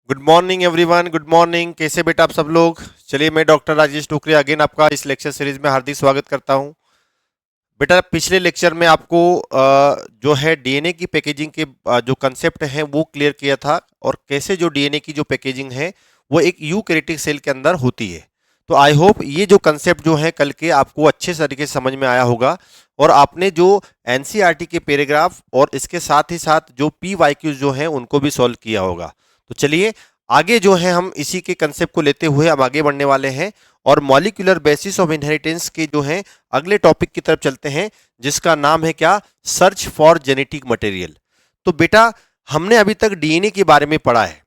Good morning everyone, good morning. कैसे बेटा आप सब लोग? चलिए, मैं डॉक्टर राजेश टोकरे अगेन आपका इस लेक्चर सीरीज में हार्दिक स्वागत करता हूं। बेटा, पिछले लेक्चर में आपको जो है डीएनए की पैकेजिंग के जो कंसेप्ट है वो क्लियर किया था, और कैसे जो डीएनए की जो पैकेजिंग है वो एक यूकैरियोटिक सेल के अंदर होती है। तो आई होप ये जो कंसेप्ट जो है कल के आपको अच्छे तरीके से समझ में आया होगा, और आपने जो एनसीईआरटी के पैराग्राफ और इसके साथ ही साथ जो पीवाईक्यूज जो है उनको भी सॉल्व किया होगा। तो चलिए आगे जो है हम इसी के कंसेप्ट को लेते हुए हम आगे बढ़ने वाले हैं, और मॉलिक्यूलर बेसिस ऑफ इनहेरिटेंस के जो है अगले टॉपिक की तरफ चलते हैं, जिसका नाम है क्या? Search for genetic material. तो बेटा, हमने अभी तक डीएनए के बारे में पढ़ा है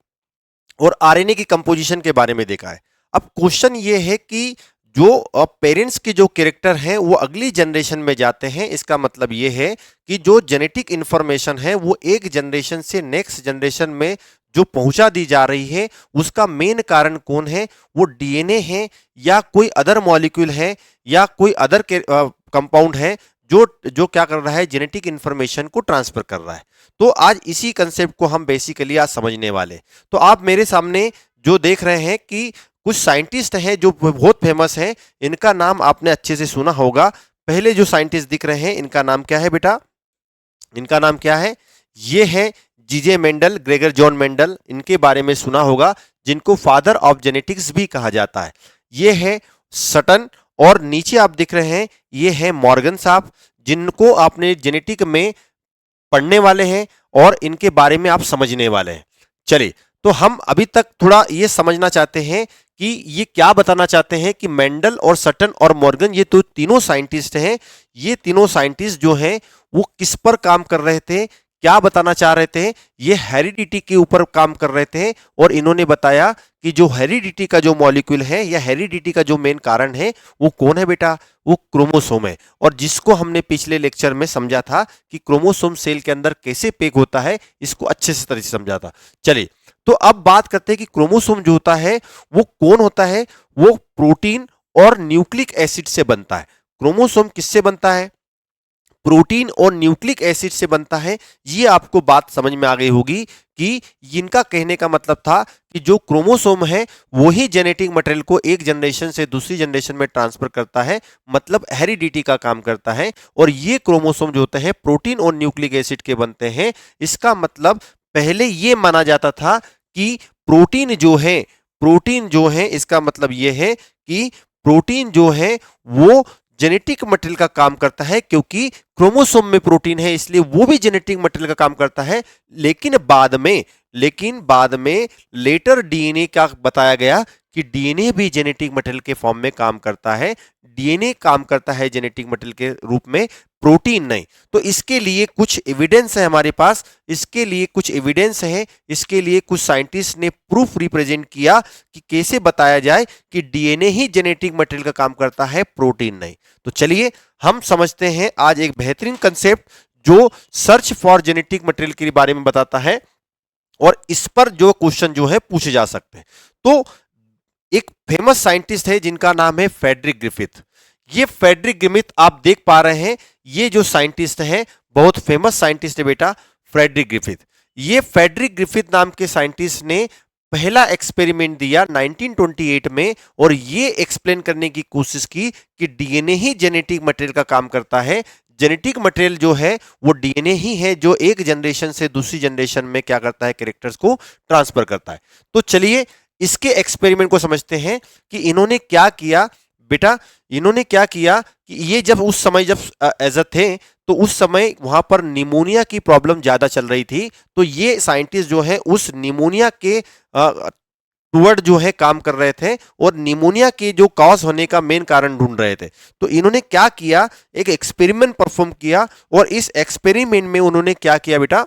और आरएनए की कंपोजिशन के बारे में देखा है। अब क्वेश्चन ये है कि जो पेरेंट्स के जो कैरेक्टर हैं वो अगली जनरेशन में जाते हैं। इसका मतलब ये है कि जो जेनेटिक इंफॉर्मेशन है वो एक जनरेशन से नेक्स्ट जनरेशन में जो पहुंचा दी जा रही है, उसका मेन कारण कौन है? वो डीएनए है, या कोई अदर मॉलिक्यूल है, या कोई अदर कंपाउंड है जो जो क्या कर रहा है? जेनेटिक इंफॉर्मेशन को ट्रांसफर कर रहा है। तो आज इसी कंसेप्ट को हम बेसिकली आज समझने वाले। तो आप मेरे सामने जो देख रहे हैं कि कुछ साइंटिस्ट हैं जो बहुत फेमस हैं, इनका नाम आपने अच्छे से सुना होगा। पहले जो साइंटिस्ट दिख रहे हैं इनका नाम क्या है बेटा? इनका नाम क्या है? ये है जीजे मेंडल, ग्रेगर जॉन मेंडल। इनके बारे में सुना होगा, जिनको फादर ऑफ जेनेटिक्स भी कहा जाता है। ये है सटन, और नीचे आप दिख रहे हैं ये है मॉर्गन साहब, जिनको आपने जेनेटिक में पढ़ने वाले हैं और इनके बारे में आप समझने वाले हैं। चलिए, तो हम अभी तक थोड़ा ये समझना चाहते हैं कि ये क्या बताना चाहते हैं कि मेंडल और सटन और मॉर्गन, ये तो तीनों साइंटिस्ट हैं। ये तीनों साइंटिस्ट जो हैं वो किस पर काम कर रहे थे, क्या बताना चाह रहे थे? ये हेरिडिटी के ऊपर काम कर रहे थे, और इन्होंने बताया कि जो हेरिडिटी का जो मॉलिक्यूल है या हेरिडिटी का जो मेन कारण है वो कौन है बेटा? वो क्रोमोसोम है। और जिसको हमने पिछले लेक्चर में समझा था कि क्रोमोसोम सेल के अंदर कैसे पैक होता है, इसको अच्छे से तरह से समझा था। चलिए, तो अब बात करते हैं कि क्रोमोसोम जो होता है वो कौन होता है? वो प्रोटीन और न्यूक्लिक एसिड से बनता है। क्रोमोसोम किससे बनता है? प्रोटीन और न्यूक्लिक एसिड से बनता है। ये आपको बात समझ में आ गई होगी कि इनका कहने का मतलब था कि जो क्रोमोसोम है वही जेनेटिक मटेरियल को एक जनरेशन से दूसरी जनरेशन में ट्रांसफर करता है, मतलब हेरिडिटी का काम करता है। और ये क्रोमोसोम जो होते हैं प्रोटीन और न्यूक्लिक एसिड के बनते हैं। इसका मतलब पहले ये माना जाता था कि प्रोटीन जो है इसका मतलब ये है कि प्रोटीन जो है वो जेनेटिक मटेरियल का काम करता है, क्योंकि क्रोमोसोम में प्रोटीन है इसलिए वो भी जेनेटिक मटेरियल का काम करता है। लेकिन बाद में लेटर डीएनए का बताया गया कि डीएनए भी जेनेटिक मटेरियल के फॉर्म में काम करता है। डीएनए काम करता है जेनेटिक मटेरियल के रूप में, प्रोटीन नहीं। तो इसके लिए कुछ एविडेंस है हमारे पास, इसके लिए कुछ एविडेंस है, इसके लिए कुछ साइंटिस्ट ने प्रूफ रिप्रेजेंट किया कि कैसे बताया जाए कि डीएनए ही जेनेटिक मटेरियल का काम करता है, प्रोटीन नहीं। तो चलिए हम समझते हैं आज एक बेहतरीन कंसेप्ट जो सर्च फॉर जेनेटिक मटेरियल के बारे में बताता है, और इस पर जो क्वेश्चन जो है पूछे जा सकते हैं। तो एक फेमस साइंटिस्ट है जिनका नाम है फ्रेडरिक ग्रिफिथ। ये फ्रेडरिक ग्रिफिथ आप देख पा रहे हैं, ये जो साइंटिस्ट है बहुत फेमस साइंटिस्ट है बेटा, फ्रेडरिक ग्रिफिथ। ये फ्रेडरिक ग्रिफिथ नाम के साइंटिस्ट ने पहला एक्सपेरिमेंट दिया 1928 में, और ये एक्सप्लेन करने की कोशिश की कि डीएनए ही जेनेटिक मटेरियल का काम करता है। जेनेटिक मटेरियल जो है वो डीएनए ही है जो एक जनरेशन से दूसरी जनरेशन में क्या करता है? कैरेक्टर्स को ट्रांसफर करता है। तो चलिए इसके एक्सपेरिमेंट को समझते हैं कि इन्होंने क्या किया बेटा। इन्होंने क्या किया कि ये जब उस समय जब एज थे, तो उस समय वहां पर निमोनिया की प्रॉब्लम ज्यादा चल रही थी। तो ये साइंटिस्ट जो है उस निमोनिया के टूवर्ड जो है काम कर रहे थे, और निमोनिया के जो कॉज होने का मेन कारण ढूंढ रहे थे। तो इन्होंने क्या किया? एक एक्सपेरिमेंट परफॉर्म किया, और इस एक्सपेरिमेंट में उन्होंने क्या किया बेटा?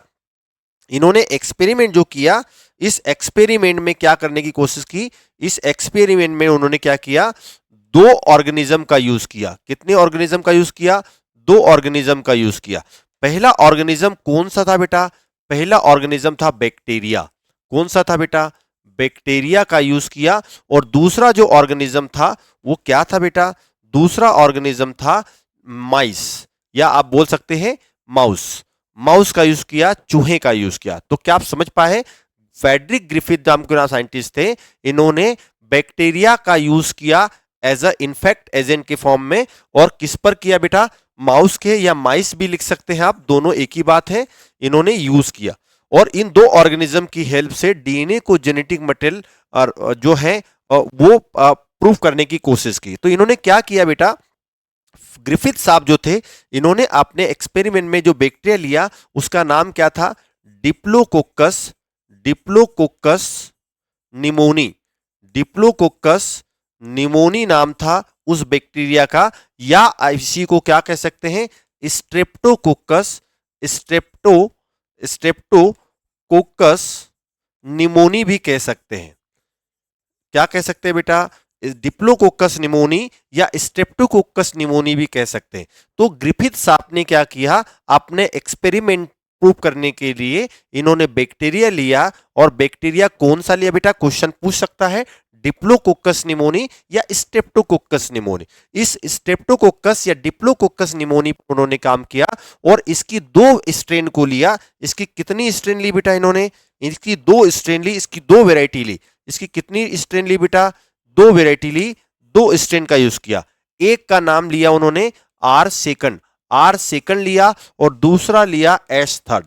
इन्होंने एक्सपेरिमेंट जो किया, इस एक्सपेरिमेंट में क्या करने की कोशिश की? इस एक्सपेरिमेंट में उन्होंने क्या किया? दो ऑर्गेनिज्म का यूज किया। कितने ऑर्गेनिज्म का यूज किया? दो ऑर्गेनिज्म का यूज किया। पहला ऑर्गेनिज्म कौन सा था बेटा? पहला ऑर्गेनिज्म था बैक्टीरिया। कौन सा था बेटा? बैक्टीरिया का यूज किया। और दूसरा जो ऑर्गेनिज्म था वो क्या था बेटा? दूसरा ऑर्गेनिज्म था माइस, या आप बोल सकते हैं माउस। माउस का यूज किया, चूहे का यूज किया। तो क्या आप समझ पाए? फ्रेडरिक ग्रिफिथ नाम के साइंटिस्ट थे, इन्होंने बैक्टीरिया का यूज किया एज अ इन्फेक्ट एजेंट के फॉर्म में। और किस पर किया बेटा? माउस के, या माइस भी लिख सकते हैं आप, दोनों एक ही बात है, इन्होंने यूज किया। और इन दो ऑर्गेनिज्म की हेल्प से डीएनए को जेनेटिक मटेरियल जो है वो प्रूव करने की कोशिश की। तो इन्होंने क्या किया बेटा? ग्रिफिथ साहब जो थे, इन्होंने अपने एक्सपेरिमेंट में जो बैक्टीरिया लिया उसका नाम क्या था? Diplococcus, diplococcus pneumoniae, diplococcus pneumoniae नाम था उस बैक्टीरिया का, या इसी को क्या कह सकते हैं? स्ट्रेप्टोकोकस, स्ट्रेप्टो स्ट्रेप्टोकोकस निमोनी भी कह सकते हैं। क्या कह सकते हैं बेटा? डिप्लोकोकस निमोनी या स्ट्रेप्टोकोकस निमोनी भी कह सकते हैं। तो ग्रिफिथ साहब ने क्या किया? अपने एक्सपेरिमेंट प्रूव करने के लिए इन्होंने बैक्टीरिया लिया, और बैक्टीरिया कौन सा लिया बेटा? क्वेश्चन पूछ सकता है। डिप्लोकोकस निमोनी या स्ट्रेप्टोकोकस निमोनी। इस स्ट्रेप्टोकोकस या डिप्लोकोकस निमोनी पर उन्होंने काम किया, और इसकी दो स्ट्रेन को लिया। इसकी कितनी स्ट्रेन ली बेटा इन्होंने? इसकी दो स्ट्रेन ली, इसकी दो वेराइटी ली। इसकी कितनी स्ट्रेन ली बेटा? दो वेराइटी ली, दो स्ट्रेन का यूज किया। एक का नाम लिया उन्होंने आर सेकंड, आर सेकंड लिया, और दूसरा लिया एस थर्ड।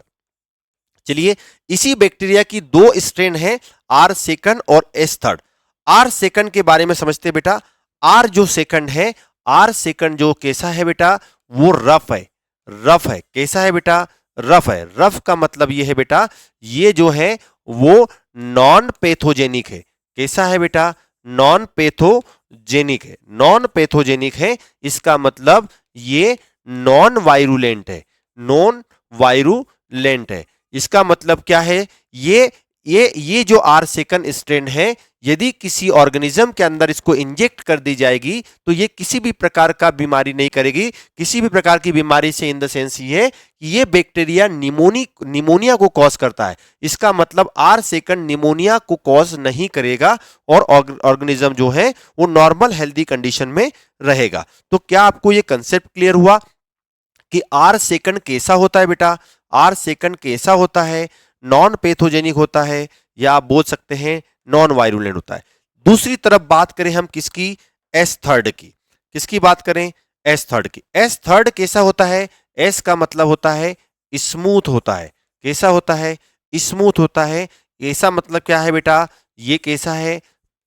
चलिए, इसी बैक्टीरिया की दो स्ट्रेन है, आर सेकंड और एस थर्ड। आर सेकंड के बारे में समझते हैं बेटा। आर जो सेकंड है, आर सेकंड जो कैसा है बेटा? वो रफ है, रफ है। कैसा है बेटा? रफ है। रफ का मतलब ये है बेटा, ये जो है वो नॉन पैथोजेनिक है। कैसा है बेटा? नॉन पैथोजेनिक है, नॉन पैथोजेनिक है। इसका मतलब ये नॉन वायरुलेंट है, नॉन वायरुलेंट है। इसका मतलब क्या है? ये जो आर सेकंड स्ट्रेन है, यदि किसी ऑर्गेनिज्म के अंदर इसको इंजेक्ट कर दी जाएगी तो ये किसी भी प्रकार का बीमारी नहीं करेगी। किसी भी प्रकार की बीमारी से इन द सेंस ये कि ये बैक्टीरिया निमोनिया को कॉज करता है। इसका मतलब आर सेकंड निमोनिया को कॉज नहीं करेगा, और ऑर्गेनिज्म जो है वो नॉर्मल हेल्दी कंडीशन में रहेगा। तो क्या आपको ये कंसेप्ट क्लियर हुआ कि आर सेकंड कैसा होता है बेटा? आर सेकंड कैसा होता है? नॉन पैथोजेनिक होता है, या आप बोल सकते हैं नॉन वायरुलेंट होता है। दूसरी तरफ बात करें हम किसकी? एस थर्ड की। किसकी बात करें? एस थर्ड की। एस थर्ड कैसा होता है? एस का मतलब होता है स्मूथ होता है। कैसा होता है? स्मूथ होता है। ऐसा मतलब क्या है बेटा? ये कैसा है?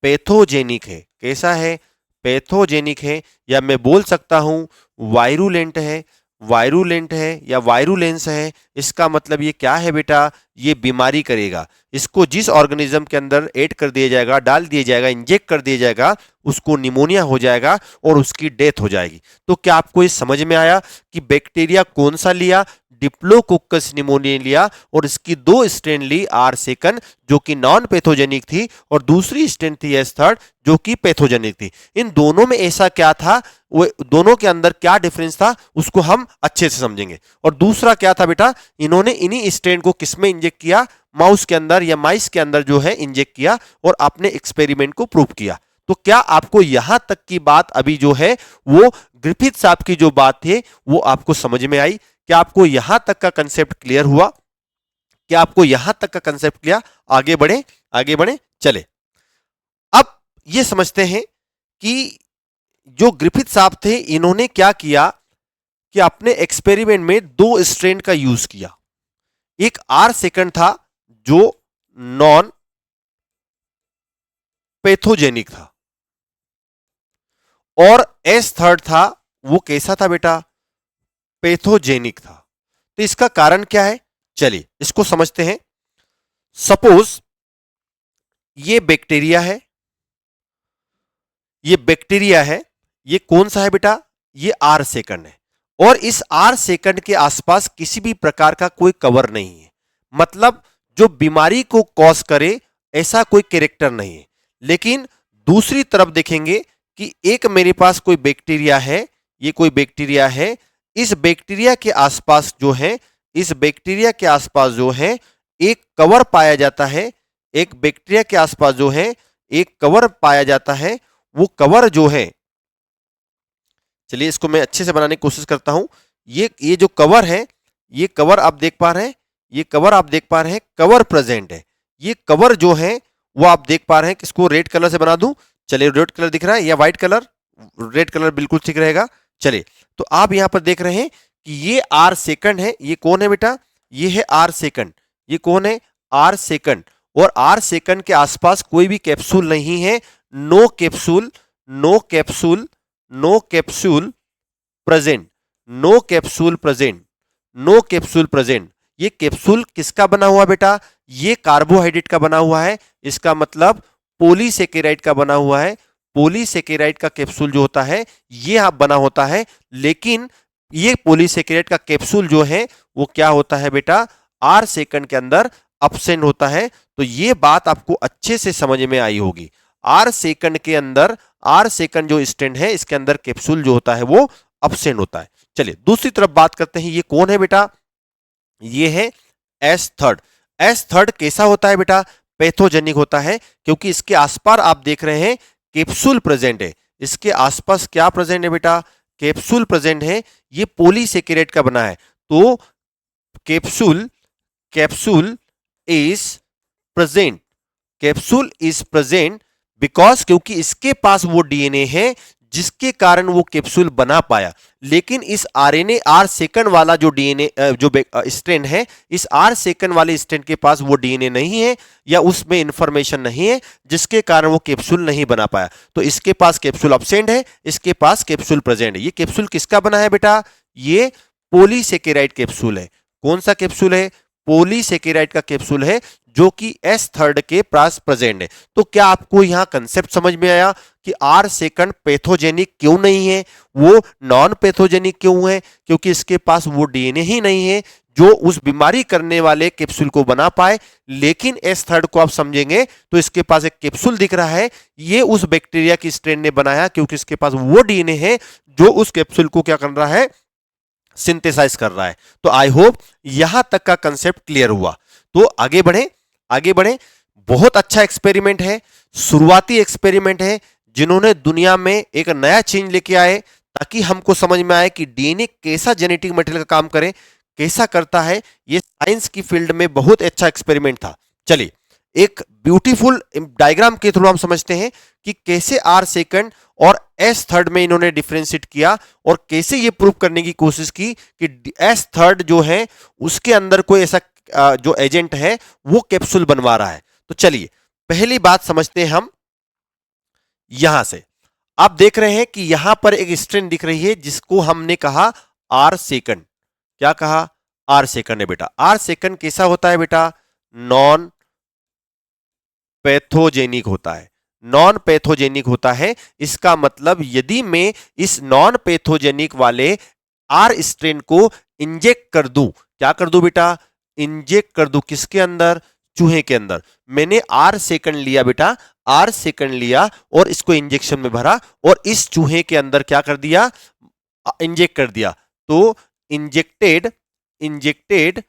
पैथोजेनिक है। कैसा है? पैथोजेनिक है, या मैं बोल सकता हूं वायरुलेंट है। वायरुलेंट है या वायरुलेंस है। इसका मतलब ये क्या है बेटा? ये बीमारी करेगा। इसको जिस ऑर्गेनिज्म के अंदर ऐड कर दिया जाएगा, डाल दिया जाएगा, इंजेक्ट कर दिया जाएगा, उसको निमोनिया हो जाएगा और उसकी डेथ हो जाएगी। तो क्या आपको ये समझ में आया कि बैक्टीरिया कौन सा लिया? डिप्लोकोकस निमोनिया लिया, और इसकी दो स्ट्रेन ली, आर सेकंड जो कि नॉन पैथोजेनिक थी, और दूसरी स्ट्रेन थी एस थर्ड जो कि पैथोजेनिक थी। इन दोनों में ऐसा क्या था? वो दोनों के अंदर क्या डिफरेंस था उसको हम अच्छे से समझेंगे। और दूसरा क्या था बेटा? इन्होंने इन्हीं स्ट्रेन को किसमें इंजेक्ट किया? माउस के अंदर या माइस के अंदर जो है इंजेक्ट किया, और अपने एक्सपेरिमेंट को प्रूव किया। तो क्या आपको यहां तक की बात अभी जो है वो ग्रिफिथ साहब की जो बात थी वो आपको समझ में आई? क्या आपको यहां तक का कंसेप्ट क्लियर हुआ? क्या आपको यहां तक का कंसेप्ट क्लियर? आगे बढ़े, आगे बढ़े, चले। अब ये समझते हैं कि जो ग्रिफिथ साहब थे इन्होंने क्या किया कि अपने एक्सपेरिमेंट में दो स्ट्रेन का यूज किया। एक आर सेकंड था जो नॉन पैथोजेनिक था, और एस थर्ड था वो कैसा था बेटा? पैथोजेनिक था। तो इसका कारण क्या है? चलिए इसको समझते हैं। सपोज ये बैक्टीरिया है, ये बैक्टीरिया है, ये कौन सा है बेटा? ये आर सेकंड है, और इस आर सेकंड के आसपास किसी भी प्रकार का कोई कवर नहीं है। मतलब जो बीमारी को कॉज करे ऐसा कोई कैरेक्टर नहीं है। लेकिन दूसरी तरफ देखेंगे कि एक मेरे पास कोई बैक्टीरिया है, ये कोई बैक्टीरिया है। इस बैक्टीरिया के आसपास जो है, इस बैक्टीरिया के आसपास जो है एक कवर पाया जाता है। एक बैक्टीरिया के आसपास जो है एक कवर पाया जाता है। वो कवर जो है, चलिए इसको मैं अच्छे से बनाने की कोशिश करता हूं। ये जो कवर है, ये कवर आप देख पा रहे हैं, ये कवर आप देख पा रहे हैं, कवर प्रेजेंट है। ये कवर जो है वो आप देख पा रहे हैं, किसको रेड कलर से बना दूं? चलिए, रेड कलर दिख रहा है या व्हाइट कलर? रेड कलर बिल्कुल ठीक रहेगा। चलिए, तो आप यहां पर देख रहे हैं कि ये आर सेकंड है। ये कौन है बेटा? ये है आर सेकंड। ये कौन है? R second. और आर सेकंड के आसपास कोई भी कैप्सूल नहीं है। No capsule, no capsule, no capsule present, no capsule present, no capsule present. ये कैप्सूल किसका बना हुआ बेटा? ये कार्बोहाइड्रेट का बना हुआ है। इसका मतलब पॉलीसेकेराइड का बना हुआ है। पॉलीसेकेराइड का कैप्सूल जो होता है ये आप बना होता है, लेकिन ये पॉलीसेकेराइड का कैप्सूल जो है वो क्या होता है बेटा? आर सेकंड के अंदर अब्सेंट होता है। तो ये बात आपको अच्छे से समझ में आई होगी। आर सेकंड के अंदर, आर सेकंड जो स्टैंड है इसके अंदर कैप्सूल जो होता है वो अब्सेंट होता है। चलिए दूसरी तरफ बात करते हैं। ये कौन है बेटा? ये है एस थर्ड। एस थर्ड कैसा होता है बेटा? पैथोजेनिक होता है, क्योंकि इसके आसपास आप देख रहे हैं कैप्सूल प्रेजेंट है। इसके आसपास क्या प्रेजेंट है बेटा? कैप्सूल प्रेजेंट है। ये पॉलीसेकेराइड का बना है। तो capsule, capsule is present, capsule is present because, क्योंकि इसके पास वो डीएनए है जिसके कारण वो कैप्सूल बना पाया। लेकिन इस आरएनए आर सेकंड वाला जो डीएनए जो स्ट्रैंड है, इस आर सेकंड वाले स्ट्रैंड के पास वो डीएनए नहीं है या उसमें इंफॉर्मेशन नहीं है जिसके कारण वो कैप्सूल नहीं बना पाया। तो इसके पास कैप्सूल अब्सेंट है, इसके पास कैप्सूल प्रेजेंट है। ये कैप्सूल किसका बना है बेटा? ये पॉलीसेकेराइड कैप्सूल है। कौन सा कैप्सूल है? पॉलीसेकेराइड का कैप्सूल है जो कि एस थर्ड के पास प्रेजेंट है। तो क्या आपको यहां कंसेप्ट समझ में आया कि आर सेकंड पैथोजेनिक क्यों नहीं है? वो नॉन पैथोजेनिक क्यों है? क्योंकि इसके पास वो डीएनए ही नहीं है जो उस बीमारी करने वाले कैप्सूल को बना पाए। लेकिन एस थर्ड को आप समझेंगे तो इसके पास एक कैप्सूल दिख रहा है। ये उस बैक्टीरिया की स्ट्रेन ने बनाया, क्योंकि इसके पास वो डीएनए है जो उस कैप्सूल को क्या कर रहा है? सिंथेसाइज कर रहा है। तो आई होप यहां तक का कंसेप्ट क्लियर हुआ। तो आगे बढ़े, आगे बढ़े। बहुत अच्छा एक्सपेरिमेंट है, शुरुआती एक्सपेरिमेंट है, जिन्होंने दुनिया में एक नया चेंज लेके आए ताकि हमको समझ में आए कि डीएनए कैसा जेनेटिक मटेरियल का काम करे, कैसा करता है। ये साइंस की फील्ड में बहुत अच्छा एक्सपेरिमेंट था। चलिए, एक ब्यूटीफुल डायग्राम के थ्रू हम समझते हैं कि कैसे आर सेकंड और एस थर्ड में इन्होंने डिफरेंशिएट किया और कैसे ये प्रूव करने की कोशिश की कि एस थर्ड जो है उसके अंदर कोई ऐसा जो एजेंट है वो कैप्सूल बनवा रहा है। तो चलिए पहली बात समझते हैं हम। यहां से आप देख रहे हैं कि यहां पर एक स्ट्रेन दिख रही है जिसको हमने कहा आर सेकंड। क्या कहा? आर सेकंड है बेटा। आर सेकंड कैसा होता है बेटा? नॉन पैथोजेनिक होता है। नॉन पैथोजेनिक होता है। इसका मतलब यदि मैं इस नॉन पैथोजेनिक वाले आर स्ट्रेन को इंजेक्ट कर दूं, क्या कर दूं बेटा? इंजेक्ट कर दूं किसके अंदर? चूहे के अंदर। मैंने आर सेकंड लिया बेटा, आर सेकंड लिया और इसको इंजेक्शन में भरा और इस चूहे के अंदर क्या कर दिया? इंजेक्ट कर दिया। तो इंजेक्टेड, इंजेक्टेड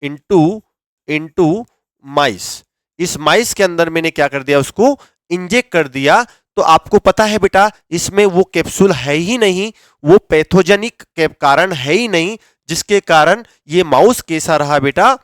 इनटू इनटू माइस। इस माइस के अंदर मैंने क्या कर दिया? उसको इंजेक्ट कर दिया। तो आपको पता है बेटा इसमें वो कैप्सूल है ही नहीं, वो पैथोजेनिक के कारण है ही नहीं, जिसके कारण ये माउस कैसा रहा बेटा?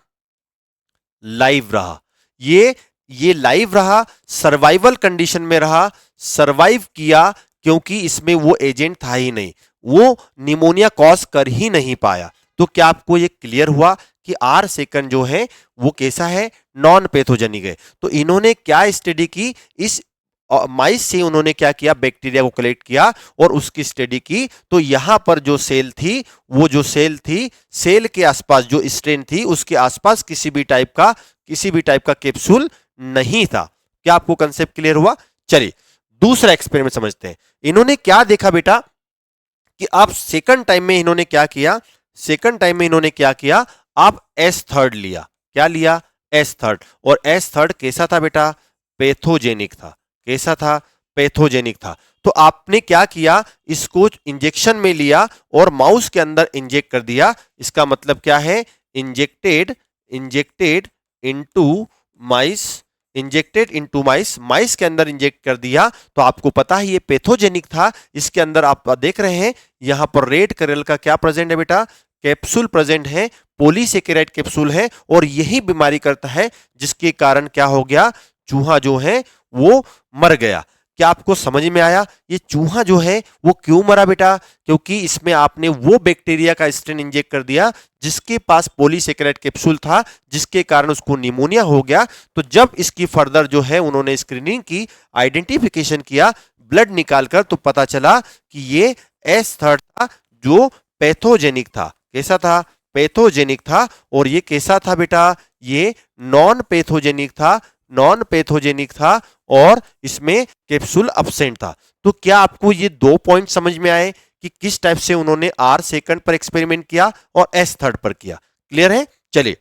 लाइव रहा। ये लाइव रहा, सर्वाइवल कंडीशन में रहा, सर्वाइव किया, क्योंकि इसमें वो एजेंट था ही नहीं, वो निमोनिया कॉज कर ही नहीं पाया। तो क्या आपको ये क्लियर हुआ कि आर सेकंड जो है वो कैसा है? नॉन पैथोजेनिक है। तो इन्होंने क्या स्टडी की? इस माइस से उन्होंने क्या किया? बैक्टीरिया को कलेक्ट किया और उसकी स्टडी की। तो यहां पर जो सेल थी, वो जो सेल थी, सेल के आसपास जो स्ट्रेन थी उसके आसपास किसी भी टाइप का कैप्सूल नहीं था। क्या आपको कंसेप्ट क्लियर हुआ? चलिए दूसरा एक्सपेरिमेंट समझते हैं। इन्होंने क्या देखा बेटा कि आप सेकंड टाइम में इन्होंने क्या किया? सेकंड टाइम में इन्होंने क्या किया? आप एस थर्ड लिया। क्या लिया? S third. और एस थर्ड कैसा था बेटा? पैथोजेनिक था। कैसा था? पैथोजेनिक था। तो आपने क्या किया? इसको इंजेक्शन में लिया और माउस के अंदर इंजेक्ट कर दिया। इसका मतलब क्या है? इंजेक्टेड, इंजेक्टेड इनटू माइस, इंजेक्टेड इनटू माइस, माइस के अंदर इंजेक्ट कर दिया। तो आपको पता है ये पैथोजेनिक था। इसके अंदर आप देख रहे हैं यहां पर रेड कलर का क्या प्रेजेंट है बेटा? कैप्सूल प्रेजेंट है, पॉलीसेकेराइड कैप्सूल है और यही बीमारी करता है जिसके कारण क्या हो गया, चूहा जो है वो मर गया। क्या आपको समझ में आया? ये चूहा जो है वो क्यों मरा बेटा? क्योंकि इसमें आपने वो बैक्टीरिया का स्ट्रेन इंजेक्ट कर दिया जिसके पास पॉलीसेकेराइड कैप्सूल था, जिसके कारण उसको निमोनिया हो गया। तो जब इसकी फर्दर जो है उन्होंने स्क्रीनिंग की, आइडेंटिफिकेशन किया, ब्लड निकालकर, तो पता चला कि ये S3 था जो पैथोजेनिक था। कैसा था? पैथोजेनिक था। और ये कैसा था बेटा? ये नॉन पैथोजेनिक था, नॉन पैथोजेनिक था और इसमें कैप्सूल अब्सेंट था। तो क्या आपको ये दो पॉइंट समझ में आए कि किस टाइप से उन्होंने R2 पर एक्सपेरिमेंट किया और S3 पर किया? क्लियर है? चलिए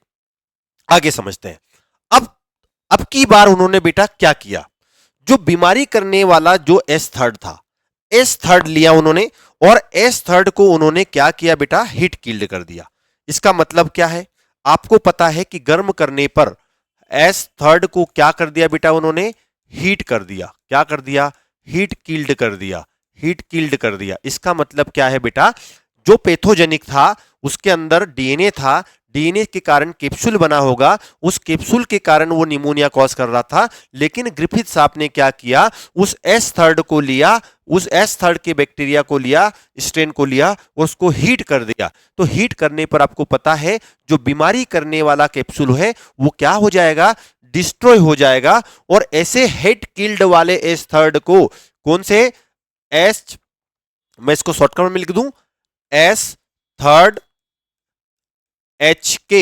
आगे समझते हैं। अब की बार उन्होंने बेटा क्या किया, जो बीमारी करने वाला जो S3 था, S3 लिया उन्होंने और S3 को उन्होंने क्या किया बेटा, हीट किल्ड कर दिया। इसका मतलब क्या है? आपको पता है कि गर्म करने पर S3 को क्या कर दिया बेटा, उन्होंने हीट कर दिया। क्या कर दिया? हीट किल्ड कर दिया। हीट किल्ड कर दिया। इसका मतलब क्या है बेटा, जो पैथोजेनिक था उसके अंदर डीएनए था, डीएनए के कारण कैप्सूल बना होगा, उस कैप्सूल के कारण वो निमोनिया कॉज कर रहा था। लेकिन ग्रिफिथ साहब ने क्या किया, उस S3 को लिया, उस S3 के बैक्टीरिया को लिया, स्ट्रेन को लिया और उसको हीट कर दिया। तो हीट करने पर आपको पता है जो बीमारी करने वाला कैप्सूल है वो क्या हो जाएगा, डिस्ट्रॉय हो जाएगा। और ऐसे हीट किल्ड वाले S3 को, कौन से एस, मैं इसको शॉर्टकट में लिख दूं, S3 HK।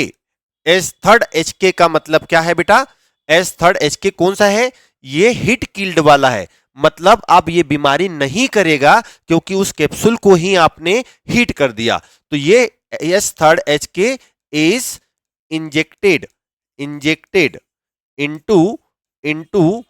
S3 HK का मतलब क्या है बेटा? S3 HK कौन सा है? ये हीट किल्ड वाला है। मतलब अब ये बीमारी नहीं करेगा क्योंकि उस कैप्सूल को ही आपने हीट कर दिया। तो ये S3 HK is injected into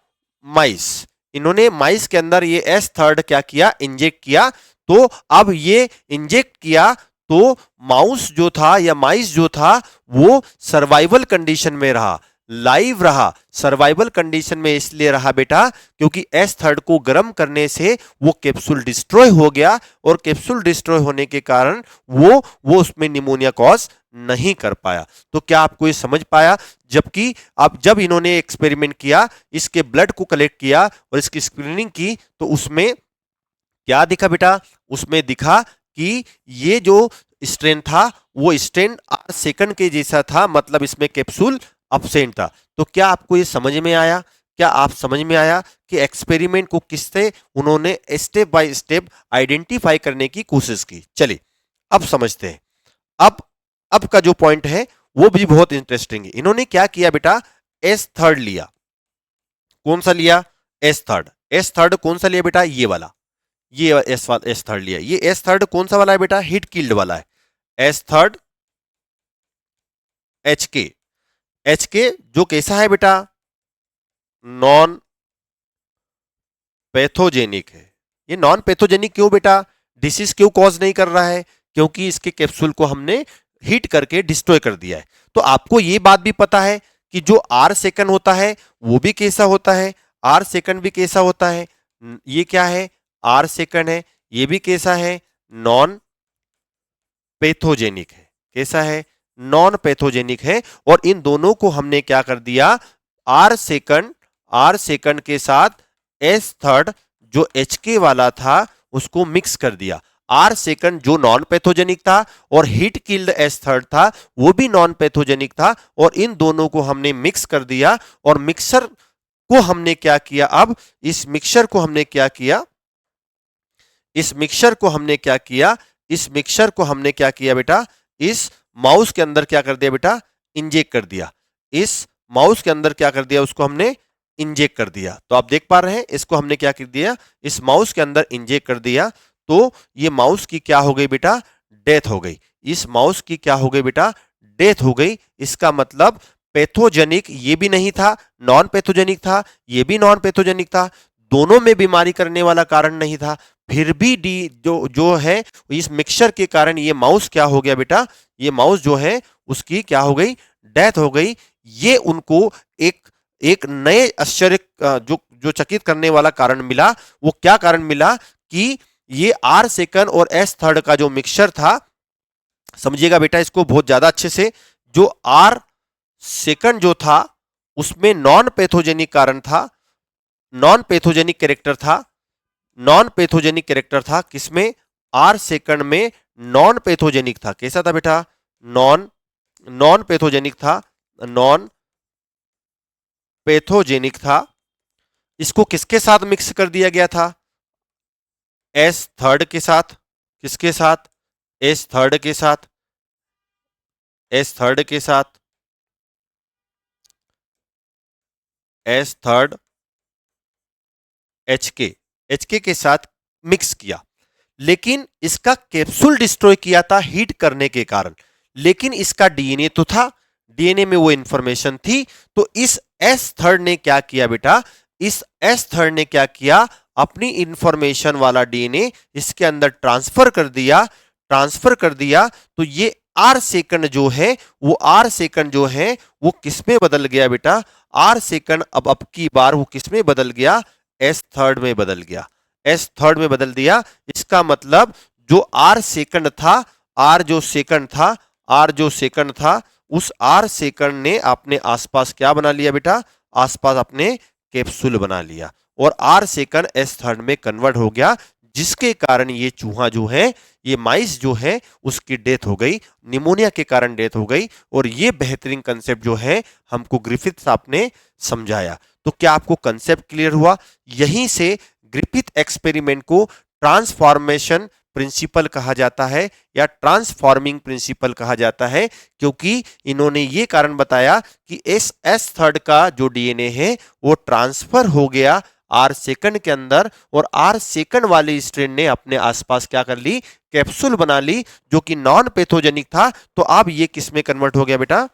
mice. इन्होंने माइस के अंदर ये S3 क्या किया, इंजेक्ट किया। तो अब ये इंजेक्ट किया तो माउस जो था या माइस जो था वो सर्वाइवल कंडीशन में रहा, लाइव रहा। सर्वाइवल कंडीशन में इसलिए रहा बेटा क्योंकि S3 को गर्म करने से वो कैप्सूल डिस्ट्रॉय हो गया और कैप्सूल डिस्ट्रॉय होने के कारण वो उसमें निमोनिया कॉज नहीं कर पाया। तो क्या आपको ये समझ पाया? जबकि अब जब इन्होंने एक्सपेरिमेंट किया, इसके ब्लड को कलेक्ट किया और इसकी स्क्रीनिंग की, तो उसमें क्या दिखा बेटा? उसमें दिखा कि ये जो स्ट्रेन था वो स्ट्रेन R2 के जैसा था, मतलब इसमें कैप्सूल अब्सेंट था। तो क्या आपको ये समझ में आया? क्या आप समझ में आया कि एक्सपेरिमेंट को किससे उन्होंने स्टेप बाय स्टेप आइडेंटिफाई करने की कोशिश की? चलिए अब समझते हैं। अब का जो पॉइंट है वो भी बहुत इंटरेस्टिंग है। इन्होंने क्या किया बेटा, S3 लिया। कौन सा लिया? S3 कौन सा लिया बेटा? ये वाला, ये S3 लिया। ये S3 कौन सा वाला है बेटा? हीट किल्ड वाला है। S3 HK जो कैसा है बेटा? नॉन पैथोजेनिक है। ये नॉन पैथोजेनिक क्यों बेटा? डिसीज क्यों कॉज नहीं कर रहा है? क्योंकि इसके कैप्सूल को हमने हीट करके डिस्ट्रॉय कर दिया है। तो आपको ये बात भी पता है कि जो R2 होता है वो भी कैसा होता है, R2 भी कैसा होता है। ये क्या है? R2 है। ये भी कैसा है? नॉन पैथोजेनिक है। कैसा है? नॉन पैथोजेनिक है। और इन दोनों को हमने क्या कर दिया, R2 के साथ S3 जो HK वाला था उसको मिक्स कर दिया। R2 जो नॉन पैथोजेनिक था और हीट किल्ड S3 था वो भी नॉन पैथोजेनिक था, और इन दोनों को हमने मिक्स कर दिया। और मिक्सर को हमने क्या किया, अब इस मिक्सर को हमने क्या किया, इस मिक्सर को हमने क्या किया, इस मिक्सर को हमने क्या किया बेटा, इस माउस के अंदर क्या कर दिया बेटा, इंजेक्ट कर दिया। इस माउस के अंदर क्या कर दिया, उसको हमने इंजेक्ट कर दिया। तो आप देख पा रहे हैं, इसको हमने क्या कर दिया, इस माउस के अंदर इंजेक्ट कर दिया। तो ये माउस की क्या हो गई बेटा, डेथ हो गई। इस माउस की क्या हो गई बेटा, डेथ हो गई। इसका मतलब पैथोजेनिक ये भी नहीं था, नॉन पैथोजेनिक था, ये भी नॉन पैथोजेनिक था, दोनों में बीमारी करने वाला कारण नहीं था। फिर भी डी जो है इस मिक्सचर के कारण ये माउस क्या हो गया बेटा, ये माउस जो है उसकी क्या हो गई, डेथ हो गई। ये उनको एक नए आश्चर्य जो चकित करने वाला कारण मिला। वो क्या कारण मिला कि ये R2 और S3 का जो मिक्सचर था, समझिएगा बेटा इसको बहुत ज्यादा अच्छे से। जो आर सेकंड जो था उसमें नॉन पैथोजेनिक कारण था, नॉन पैथोजेनिक कैरेक्टर था, नॉन पैथोजेनिक कैरेक्टर था किसमें, आर सेकंड में नॉन पैथोजेनिक था। कैसा था बेटा, नॉन नॉन पैथोजेनिक था, नॉन पैथोजेनिक था। इसको किसके साथ मिक्स कर दिया गया था, एस थर्ड के साथ। किसके साथ, एस थर्ड के साथ, एस थर्ड के साथ, एस थर्ड एच के साथ मिक्स किया। लेकिन इसका कैप्सूल डिस्ट्रॉय किया था हीट करने के कारण, लेकिन इसका डीएनए तो था, डीएनए में वो इंफॉर्मेशन थी। तो इस एस थर्ड ने क्या किया बेटा, इस एस थर्ड ने क्या किया, अपनी इंफॉर्मेशन वाला डीएनए इसके अंदर ट्रांसफर कर दिया, ट्रांसफर कर दिया। तो ये आर सेकंड जो है, वो आर सेकंड जो है वो किसमें बदल गया बेटा, आर सेकंड अब की बार वो किसमें बदल गया, एस थर्ड में बदल गया, एस थर्ड में बदल दिया। इसका मतलब जो आर सेकंड था, आर जो सेकंड था, आर जो सेकंड था, उस आर सेकंड ने अपने आसपास क्या बना लिया बेटा, आसपास अपने कैप्सूल बना लिया और आर सेकंड एस थर्ड में कन्वर्ट हो गया, जिसके कारण ये चूहा जो है, ये माइस जो है उसकी डेथ हो गई, निमोनिया के कारण डेथ हो गई। और ये बेहतरीन कंसेप्ट जो है हमको ग्रिफिथ साहब ने समझाया। तो क्या आपको कंसेप्ट क्लियर हुआ, यहीं से ग्रिफिथ एक्सपेरिमेंट को ट्रांसफॉर्मेशन प्रिंसिपल कहा जाता है या ट्रांसफॉर्मिंग प्रिंसिपल कहा जाता है, क्योंकि इन्होंने ये कारण बताया कि एस थर्ड का जो डीएनए है वो ट्रांसफर हो गया आर सेकंड के अंदर, और आर सेकंड वाले स्ट्रेन ने अपने आसपास क्या कर ली, कैप्सूल बना ली, जो कि नॉन पैथोजेनिक था। तो अब ये किस में कन्वर्ट हो गया बेटा,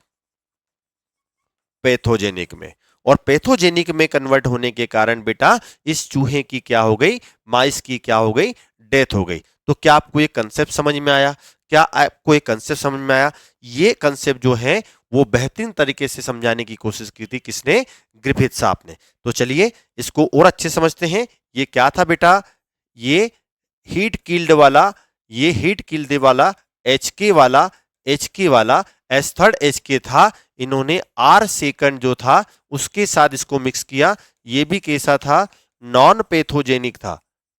पैथोजेनिक में। और पैथोजेनिक में कन्वर्ट होने के कारण बेटा इस चूहे की क्या हो गई, माइस की क्या हो गई, डेथ हो गई। तो क्या आपको ये कंसेप्ट समझ में आया, क्या आपको ये कंसेप्ट समझ में आया, ये कंसेप्ट जो है वो बेहतरीन तरीके से समझाने की कोशिश की थी किसने, ग्रिफिथ साहब ने। तो चलिए इसको और अच्छे समझते हैं। ये क्या था बेटा, ये हीट किल्ड वाला, ये हीट किल्ड वाला एचके वाला, एचके वाला एस थर्ड एचके था। इन्होंने आर सेकंड जो था उसके साथ इसको मिक्स किया। ये भी कैसा था, नॉन पैथोजेनिक था,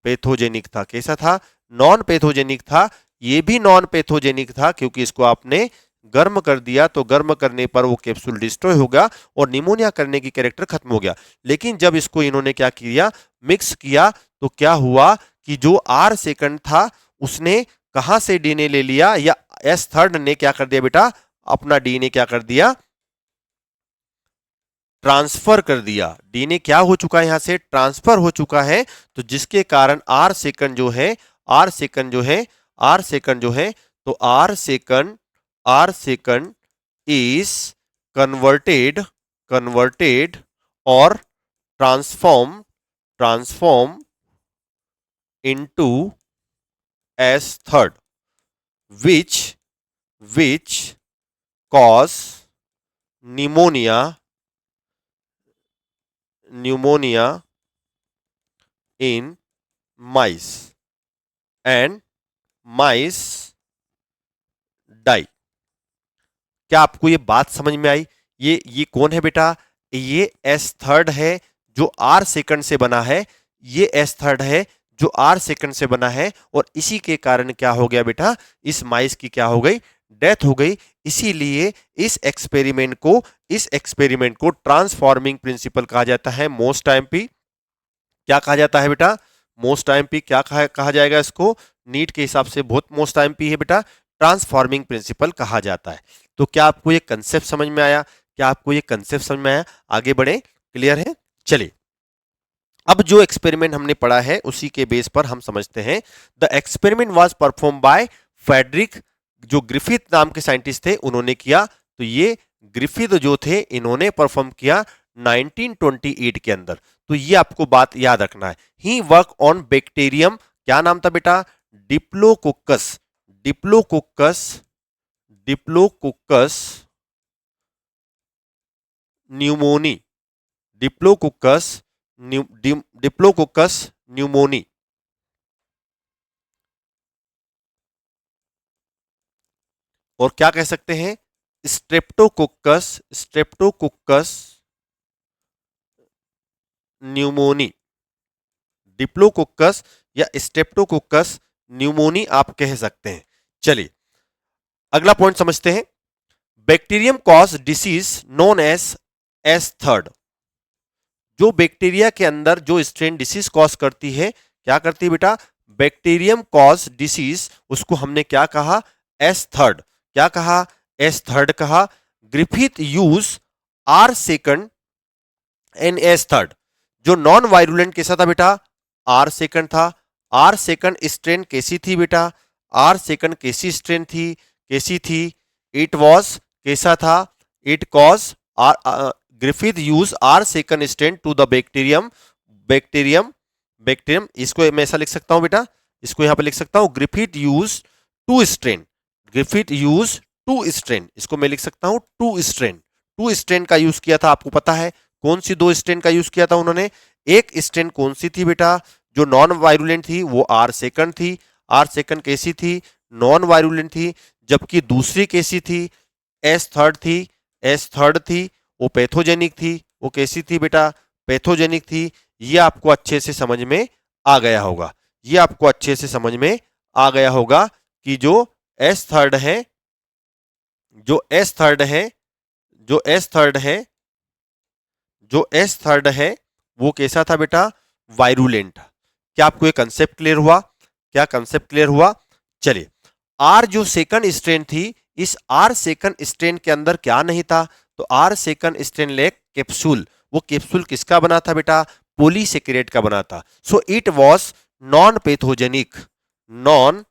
पैथोजेनिक था। कैसा था, नॉन पैथोजेनिक था। ये भी नॉन पैथोजेनिक था क्योंकि इसको आपने गर्म कर दिया, तो गर्म करने पर वो कैप्सूल डिस्ट्रॉय होगा और निमोनिया करने की कैरेक्टर खत्म हो गया। लेकिन जब इसको इन्होंने क्या किया, मिक्स किया, तो क्या हुआ कि जो आर सेकंड था उसने कहां से डीएनए ले लिया, या एस थर्ड ने क्या कर दिया बेटा, अपना डीएनए क्या कर दिया, ट्रांसफर कर दिया। डीएनए क्या हो चुका है, यहां से ट्रांसफर हो चुका है। तो जिसके कारण आर सेकंड जो है, आर सेकंड जो है, आर सेकंड जो है, तो R second is converted, converted और transform, transform into S third, which which cause pneumonia, pneumonia in mice and mice die। क्या आपको ये बात समझ में आई, ये कौन है बेटा, ये एस थर्ड है जो आर सेकंड से बना है, ये एस थर्ड है जो आर सेकंड से बना है, और इसी के कारण क्या हो गया बेटा, इस माइस की क्या हो गई, डेथ हो गई। इसीलिए इस एक्सपेरिमेंट को ट्रांसफॉर्मिंग प्रिंसिपल कहा जाता है। मोस्ट टाइम पे क्या कहा जाता है बेटा, मोस्ट टाइम पे क्या कहा जाएगा इसको, नीट के हिसाब से बहुत मोस्ट टाइम पे है बेटा, ट्रांसफॉर्मिंग प्रिंसिपल कहा जाता है। तो क्या आपको ये कंसेप्ट समझ में आया, क्या आपको ये कंसेप्ट समझ में आया, आगे बढ़े, क्लियर है। चलिए अब जो एक्सपेरिमेंट हमने पढ़ा है उसी के बेस पर हम समझते हैं। The experiment was performed by Frederick, जो ग्रिफिथ नाम के साइंटिस्ट थे उन्होंने किया। तो ये ग्रिफिथ जो थे इन्होंने परफॉर्म किया 1928 के अंदर। तो ये आपको बात याद रखना है। ही वर्क ऑन बैक्टीरियम, क्या नाम था बेटा, diplococcus, diplococcus, diplococcus pneumoniae, diplococcus diplococcus pneumoniae. और क्या कह सकते हैं, स्ट्रेप्टोकोक्कस न्यूमोनी, डिप्लोकोक्कस या स्ट्रेप्टोकोक्कस न्यूमोनी आप कह सकते हैं। चलिए अगला पॉइंट समझते हैं। Bacterium cause disease known as third. जो बैक्टीरिया के अंदर जो स्ट्रेन डिसीज कॉज करती है, क्या करती है बेटा, बैक्टीरियम कॉज डिसीज, उसको हमने क्या कहा, एस थर्ड। क्या कहा, एस थर्ड कहा। Griffith use R second and S third. जो नॉन वायरुलेंट कैसा था बेटा, आर सेकंड था। आर सेकंड स्ट्रेन कैसी थी बेटा, आर सेकंड कैसी स्ट्रेन थी, कैसी थी, इट वॉज कैसा था, it cause Griffith use R second strain to the bacterium bacterium bacterium. इसको मैं ऐसा लिख सकता हूं बेटा, इसको यहां पे लिख सकता हूं, Griffith use two strain, Griffith use two strain, इसको मैं लिख सकता हूं टू स्ट्रेन। टू स्ट्रेन का यूज किया था, आपको पता है कौन सी दो स्ट्रेन का यूज किया था उन्होंने। एक स्ट्रेन कौन सी थी बेटा, जो नॉन वायरुलेंट थी, वो आर सेकंड थी। आर सेकंड कैसी थी, नॉन वायरुलेंट थी। जबकि दूसरी कैसी थी, एस थर्ड थी। एस थर्ड थी, वो पैथोजेनिक थी। वो कैसी थी बेटा, पैथोजेनिक थी। ये आपको अच्छे से समझ में आ गया होगा, ये आपको अच्छे से समझ में आ गया होगा कि जो एस थर्ड है, जो एस थर्ड है, जो एस थर्ड है, जो एस थर्ड है, वो कैसा था बेटा, वायरुलेंट। क्या आपको ये कंसेप्ट क्लियर हुआ, क्या कंसेप्ट क्लियर हुआ। चलिए, आर जो सेकंड स्ट्रेन थी, इस आर सेकंड स्ट्रेन के अंदर क्या नहीं था, तो R second strain lack capsule. वो कैप्सूल किसका बना था बेटा, पॉलीसेकेरेट का बना था। So it was non pathogenic, non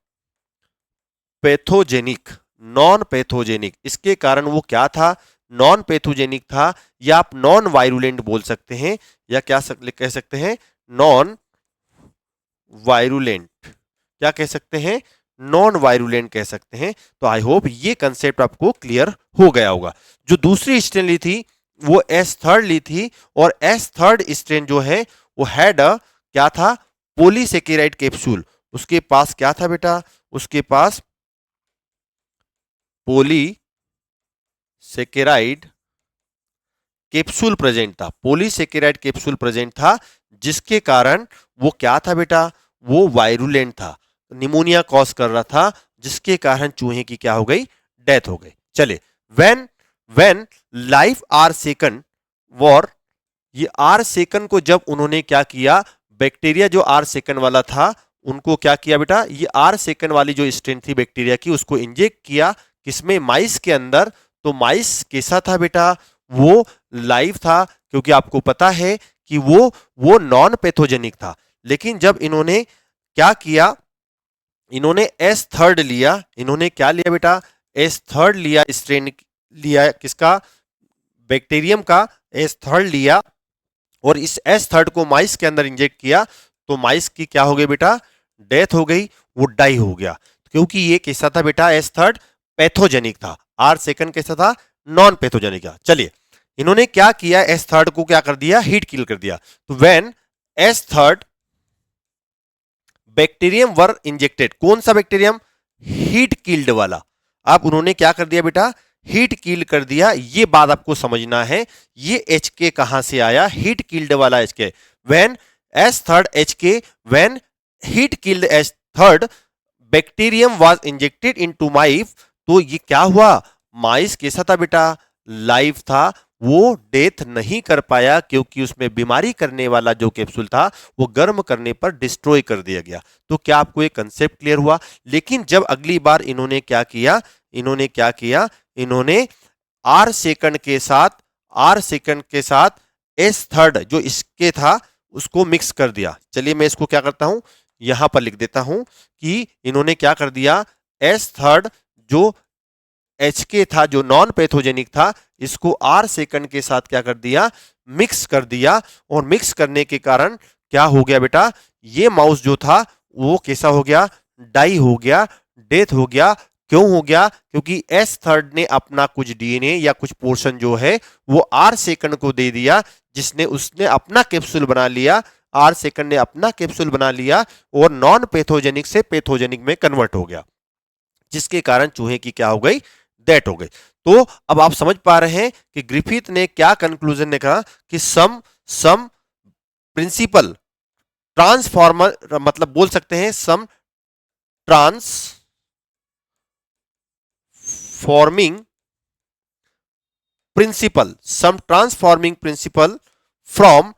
pathogenic, non pathogenic. इसके कारण वो क्या था, नॉन पैथोजेनिक था, या आप नॉन वायरुलेंट बोल सकते हैं, या क्या कह सकते हैं, नॉन वायरुलेंट। क्या कह सकते हैं, नॉन वायरुलेंट कह सकते हैं। तो आई होप ये कंसेप्ट आपको क्लियर हो गया होगा। जो दूसरी स्ट्रेन ली थी, वो एस थर्ड ली थी, और एस थर्ड स्ट्रेन जो है वो हैड क्या था, पॉलीसेकेराइड कैप्सूल। उसके पास क्या था बेटा, उसके पास पॉलीसेकेराइड कैप्सूल प्रेजेंट था, पॉलीसेकेराइड कैप्सूल प्रेजेंट था, जिसके कारण वो क्या था बेटा, वो वायरुलेंट था, निमोनिया कॉज कर रहा था, जिसके कारण चूहे की क्या हो गई, डेथ हो गई। चले, when when life R second war, ये आर सेकंड को जब उन्होंने क्या किया, बैक्टीरिया जो आर सेकंड वाला था, उनको क्या किया बेटा, ये आर सेकंड वाली जो स्ट्रेन थी बैक्टीरिया की, उसको इंजेक्ट किया किसमें, माइस के अंदर। तो माइस कैसा था बेटा, वो लाइव था, क्योंकि आपको पता है कि वो नॉन पैथोजेनिक था। लेकिन जब इन्होंने क्या किया, इन्होंने एस थर्ड लिया, इन्होंने क्या लिया बेटा, एस थर्ड लिया, स्ट्रेन लिया किसका, बैक्टीरियम का एस थर्ड लिया, और इस एस थर्ड को माइस के अंदर इंजेक्ट किया। तो माइस की क्या हो गई बेटा, डेथ हो गई, वो डाई हो गया, क्योंकि ये कैसा था बेटा, एस थर्ड पैथोजेनिक था, आर सेकंड कैसा था, नॉन पैथोजेनिक था। चलिए, इन्होंने क्या किया, एस थर्ड को क्या कर दिया, हीट किल कर दिया। तो when S third bacterium were injected, कौन सा बैक्टीरियम, हीट किल्ड वाला। अब उन्होंने क्या कर दिया बेटा, हीट किल कर दिया। ये बात आपको समझना है, ये एच के कहां से आया, हीट किल्ड वाला H K. When S third H K, when heat killed S third bacterium was injected into mice. तो ये क्या हुआ, माइस कैसा था बेटा, लाइव था, वो डेथ नहीं कर पाया, क्योंकि उसमें बीमारी करने वाला जो कैप्सूल था वो गर्म करने पर डिस्ट्रॉय कर दिया गया। तो क्या आपको ये कंसेप्ट क्लियर हुआ। लेकिन जब अगली बार इन्होंने क्या किया, इन्होंने क्या किया, इन्होंने आर सेकंड के साथ, आर सेकंड के साथ एस थर्ड जो इसके था उसको मिक्स कर दिया। चलिए मैं इसको क्या करता हूं, यहां पर लिख देता हूं कि इन्होंने क्या कर दिया, एस थर्ड जो एच के था, जो नॉन पैथोजेनिक था, इसको आर सेकंड के साथ क्या कर दिया, मिक्स कर दिया। और मिक्स करने के कारण क्या हो गया बेटा, ये माउस जो था वो कैसा हो गया, डाई हो गया, डेथ हो गया। क्यों हो गया, क्योंकि एस थर्ड ने अपना कुछ डीएनए या कुछ पोर्शन जो है वो आर सेकंड को दे दिया, जिसने उसने अपना कैप्सूल बना लिया, आर सेकंड ने अपना कैप्सूल बना लिया और नॉन पैथोजेनिक से पैथोजेनिक में कन्वर्ट हो गया। जिसके कारण चूहे की क्या हो गई, डेथ हो गई। तो अब आप समझ पा रहे हैं कि ग्रिफिथ ने क्या कंक्लूजन ने कहा कि सम सम प्रिंसिपल ट्रांसफॉर्मर, मतलब बोल सकते हैं some transforming principle, some transforming principle from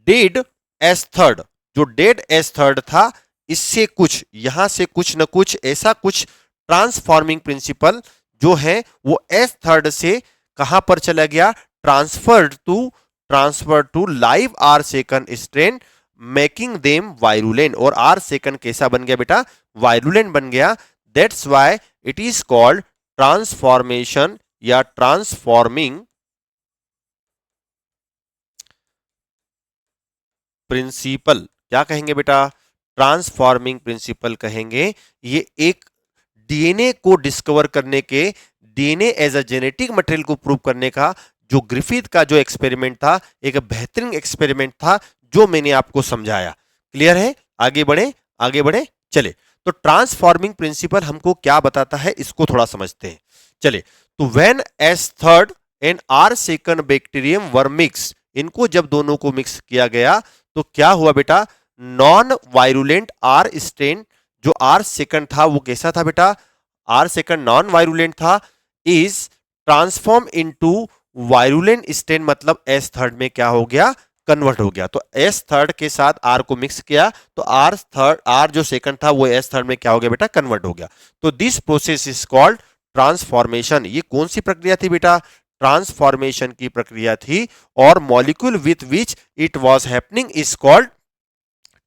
dead S third, जो डेड एस थर्ड था इससे कुछ, यहां से कुछ न कुछ ऐसा कुछ ट्रांसफॉर्मिंग प्रिंसिपल जो है वो एस थर्ड से कहां पर चला गया, transfer to live R second strain making them virulent, और आर सेकंड कैसा बन गया बेटा, वायरुलेंट बन गया। That's why it is called transformation या ट्रांसफॉर्मिंग प्रिंसिपल। क्या कहेंगे बेटा, ट्रांसफॉर्मिंग प्रिंसिपल कहेंगे। ये एक डीएनए को डिस्कवर करने के, DNA as a genetic material को प्रूव करने का जो ग्रिफिथ का जो एक्सपेरिमेंट था, एक बेहतरीन एक्सपेरिमेंट था जो मैंने आपको समझाया। क्लियर है, आगे बढ़े, आगे बढ़े चले। तो ट्रांसफॉर्मिंग प्रिंसिपल हमको क्या बताता है, इसको थोड़ा समझते हैं। चले, तो when S third and R second bacterium were mix, इनको जब दोनों को मिक्स किया गया तो क्या हुआ बेटा, नॉन वायरुलेंट आर स्ट्रेन, जो आर सेकंड था वो कैसा था बेटा, आर सेकंड नॉन वायरुलेंट था, is transform into virulent strain, मतलब एस थर्ड में क्या हो गया, कन्वर्ट हो गया। तो एस थर्ड के साथ आर को मिक्स किया तो आर थर्ड, आर जो सेकंड था वो एस थर्ड में क्या हो गया बेटा, कन्वर्ट हो गया। तो this process is called transformation. ये कौन सी प्रक्रिया थी बेटा, ट्रांसफॉर्मेशन की प्रक्रिया थी, और molecule with which it was happening is called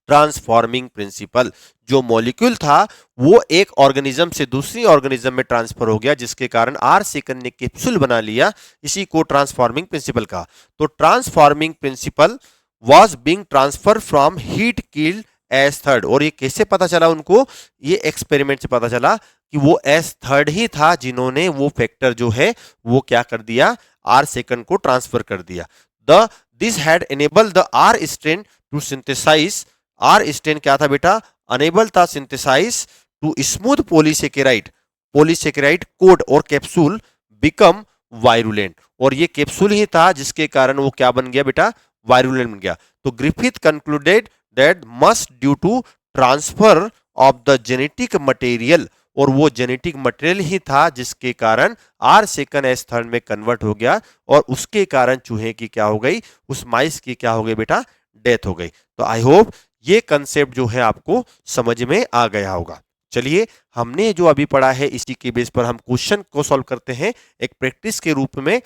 transforming principle. जो मॉलिक्यूल था वो एक ऑर्गेनिज्म से दूसरी ऑर्गेनिज्म में ट्रांसफर हो गया, जिसके कारण आर सेकंड ने कैप्सूल बना लिया, इसी को ट्रांसफॉर्मिंग प्रिंसिपल कहा। तो transforming principle was being transfer from heat killed S third, और ये कैसे पता चला उनको, ये एक्सपेरिमेंट से पता चला कि वो एस थर्ड ही था जिन्होंने वो फैक्टर जो है वो क्या कर दिया, आर सेकंड को ट्रांसफर कर दिया। The this had enable the R strain to synthesise, R strain क्या था बेटा, अनेबल था synthesise to smooth polysaccharide, polysaccharide coat और कैप्सूल बिकम वायरुलेंट, और ये कैप्सूल ही था जिसके कारण वो क्या बन गया बेटा, वायरुलेंट बन गया। तो Griffith concluded that must due to transfer of the genetic material, और वो जेनेटिक मटेरियल ही था जिसके कारण आर सेकंड एस थर्ड में कन्वर्ट हो गया, और उसके कारण चूहे की क्या हो गई, उस माइस की क्या हो गई बेटा, डेथ हो गई। तो आई होप ये कंसेप्ट जो है आपको समझ में आ गया होगा। चलिए, हमने जो अभी पढ़ा है इसी के बेस पर हम क्वेश्चन को सॉल्व करते हैं एक प्रैक्टिस के रूप में।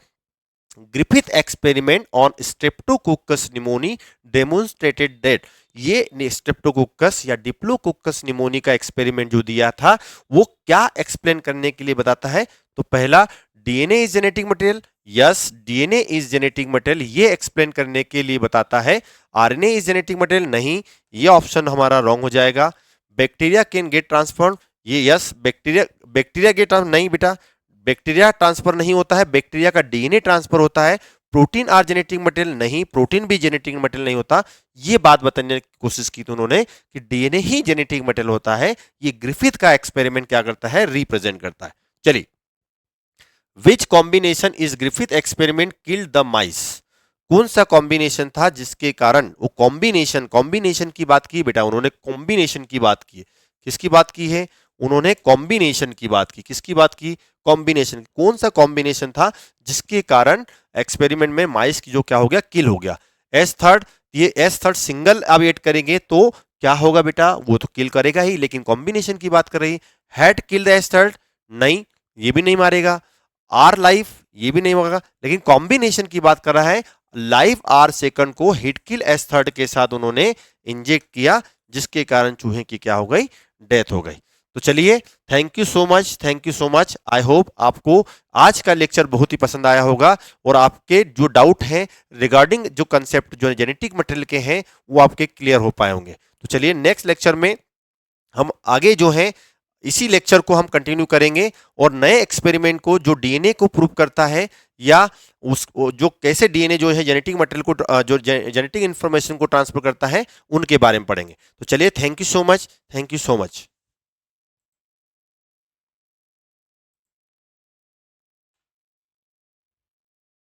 Griffith experiment on Streptococcus pneumoniae demonstrated that, ये स्ट्रेप्टोकोकस या डिप्लोकोकस निमोनी का एक्सपेरिमेंट जो दिया था वो क्या एक्सप्लेन करने के लिए बताता है। तो पहला, DNA is genetic material, yes DNA is genetic material, ये एक्सप्लेन करने के लिए बताता है। आरएनए इज जेनेटिक मटेरियल, नहीं, ये ऑप्शन हमारा रॉन्ग हो जाएगा। बैक्टीरिया कैन गेट ट्रांसफॉर्म, ये यस, बैक्टीरिया बैक्टीरिया गेट, नहीं बेटा, बैक्टीरिया ट्रांसफर नहीं होता है, बैक्टीरिया का डीएनए ट्रांसफर होता है। प्रोटीन आर जेनेटिक मटेरियल, नहीं, प्रोटीन भी जेनेटिक मटेरियल नहीं होता। ये बात बताने की कोशिश की थी उन्होंने कि डीएनए ही जेनेटिक मटेरियल होता है। ये ग्रिफिथ का एक्सपेरिमेंट क्या करता है, रिप्रेजेंट करता है। चलिए, which combination is Griffith experiment killed the माइस, कौन सा कॉम्बिनेशन था जिसके कारण वो कॉम्बिनेशन की बात की बेटा, उन्होंने कॉम्बिनेशन की बात की। किसकी बात की है, उन्होंने कॉम्बिनेशन की बात की। किसकी बात की, कॉम्बिनेशन। कौन सा कॉम्बिनेशन था जिसके कारण एक्सपेरिमेंट में माइस की जो क्या हो गया, किल हो गया। एस थर्ड, ये एस थर्ड सिंगल अब एड करेंगे तो क्या होगा बेटा, वो तो किल करेगा ही, लेकिन कॉम्बिनेशन की बात कर रही। हैड किल्ड एस थर्ड, नहीं, ये भी नहीं मारेगा। आर लाइफ, ये भी नहीं होगा, लेकिन कॉम्बिनेशन की बात कर रहा है। लाइव आर सेकंड को हिट किल एस थर्ड के साथ उन्होंने इंजेक्ट किया, जिसके कारण चूहे की क्या हो गई, डेथ हो गई। तो चलिए, thank you so much, thank you so much. I hope आपको आज का लेक्चर बहुत ही पसंद आया होगा, और आपके जो डाउट हैं रिगार्डिंग जो कंसेप्ट जो जेनेटिक मटेरियल के हैं वो आपके क्लियर हो पाए होंगे। तो चलिए, नेक्स्ट लेक्चर में हम आगे जो है इसी लेक्चर को हम कंटिन्यू करेंगे, और नए एक्सपेरिमेंट को जो डीएनए को प्रूव करता है, या उस जो कैसे डीएनए जो है जेनेटिक मटेरियल को, जो जेनेटिक इंफॉर्मेशन को ट्रांसफर करता है, उनके बारे में पढ़ेंगे। तो चलिए, thank you so much, thank you so much.